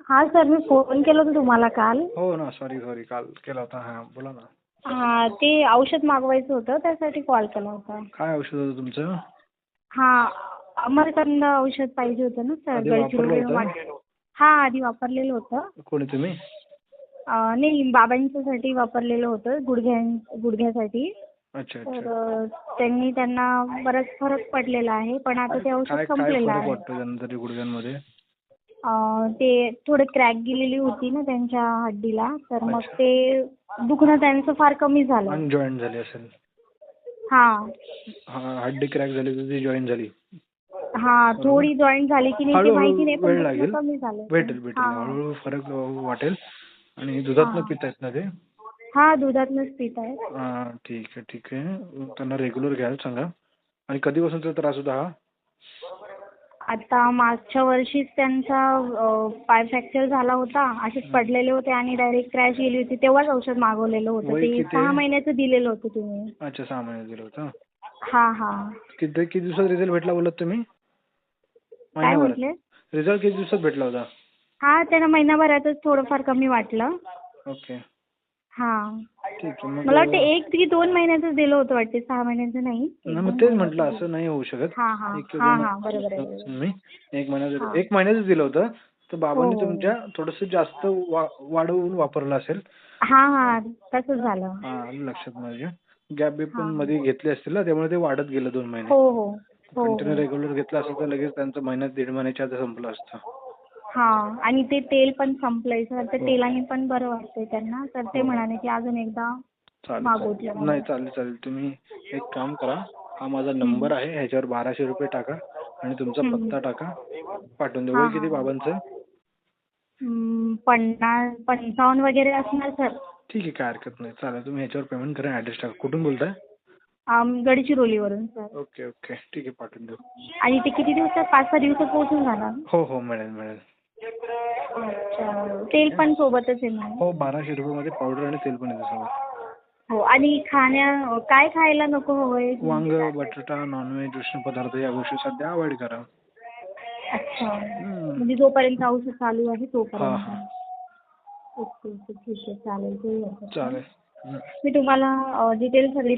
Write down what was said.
हा सर, मी फोन केला होता तुम्हाला काल. हो ना, सॉरी सॉरी, काल केला होता. हां बोला ना. हा, ते औषध मागवायचं होतं, त्यासाठी कॉल केला होता. काय औषध होतं तुमचं? हा, अमरकंद औषध पाहिजे होतं ना सर, आधी वापरलं गडचिरोली होतं? हा, आधी वापरलेलं होतं. कोणी, तुम्ही? नाही, बाबांच्यासाठी वापरलेलं होतं, गुडघ्यासाठी. अच्छा अच्छा. तर त्यांना बराच फरक पडलेला आहे, पण आता ते औषध काय काय संपलेलं फरक आहे. वाटतो त्यानंतर गुडघ्यांमध्ये? ते थोडे क्रॅक गेलेली होती ना त्यांच्या हड्डीला, तर मग अच्छा. ते दुखणं त्यांचं फार कमी झालं. अनजॉईंट झाली असेल. हा हा, हड्डी क्रॅक झाली तर ती जॉईन झाली. हा, बरोबर. थोडी जॉईंट झाली की नाही ते हळूहळू माहिती नाही, पण वेळ दुखणं लागेल. कमी झालं. भेटेल हा भेटेल, हा हळूहळू फरक वाटेल. आणि दुधातनं पितायत ना ते? हा, दुधातनंच पित आहे. हां, ठीक आहे ठीक आहे. त्यांना रेग्युलर घ्यायला सांगा. आणि कधीपासूनचा त्रास होता हा? आता मागच्या वर्षीच त्यांचा पाय फ्रॅक्चर झाला होता, असेच पडलेले होते आणि डायरेक्ट क्रॅश गेली होती, तेव्हाच औषध मागवलेलं होतं. वय ते किती 6 आहे? महिन्याचं दिलेलं होतं तुम्ही. अच्छा, 6 महिने दिलं होतं. हा हा. किती दिवसात रिझल्ट भेटला बोलत तुम्ही? काय महिन्याभरात. म्हटले? रिझल्ट किती दिवसात भेटला होता? हा, त्यांना महिनाभरातच थोडंफार कमी वाटलं. ओके. हा, ठीक आहे. मग मला वाटतं 1 की 2 महिन्याचंच दिलं होतं वाटते, 6 महिन्याचं नाही. नाही, मग 1-2 तेच म्हटलं, महिन्याचं असं दिलं. नाही होऊ शकत. हा हा 1 किंवा हा 2 हा, बरोबर आहे, बरोबर. मी 1 महिन्याचं हा. 1 महिन्याचं दिलं होतं. तर हो बाबांनी हो. तुमच्या थोडंसं जास्त वाढवून वापरलं असेल. हा हा, तसंच झालं. हां, आलं लक्षात माझ्या. गॅप बीप हा. पण मध्ये घेतले असतील ना, त्यामुळे ते वाढत गेलं 2 महिने. हो हो हो कंटिन्यू हो. रेग्युलर घेतलं असतं तर लगेच त्यांचं महिन्यात 1.5 महिन्याच्या आत संपलं असतं. हा, आणि ते तेल पण संपलंय सर, तर हो. तेलाने पण बरं वाटतंय त्यांना, तर ते हो. म्हणाले की अजून एकदा चालेल मागवतलं चालेल. म्हणून. नाही, चालेल चालेल. तुम्ही एक काम करा, हा माझा हम्म. नंबर आहे, ह्याच्यावर 1200 रुपये टाका आणि तुमचा हम्म. पत्ता टाका, पाठवून देऊ. हा वय हा किती हा. बाबांचं? 55 वगैरे असणार सर. ठीक आहे, काय हरकत नाही. चालेल, तुम्ही ह्याच्यावर पेमेंट करा, ॲड्रेस टाका. कुठून बोलताय? गडचिरोलीवरून सर. ओके ओके, ठीक आहे, पाठवून देऊ. आणि ते किती दिवसात, 5-6 दिवसात पोहोचून जाणार? हो हो, मिळेल मिळेल. अच्छा, ठीक तेल आहे. पण सोबतच आहे ना? हो, 1200 रुपयामध्ये पावडर आणि तेल पण येतं सगळं. हो, आणि काय खायला नको हवंय? वांग, बटाटा, नॉनव्हेज, उष्ण पदार्थ या गोष्टी सध्या अवॉइड करा. अच्छा, हम्म. म्हणजे जोपर्यंत औषध चालू आहे हां तोपर्यंत. हां, ओके ओके, ठीक आहे, चालेल, काही हरकत नाही. चालेल. हं. मी तुम्हाला डिटेल सगळी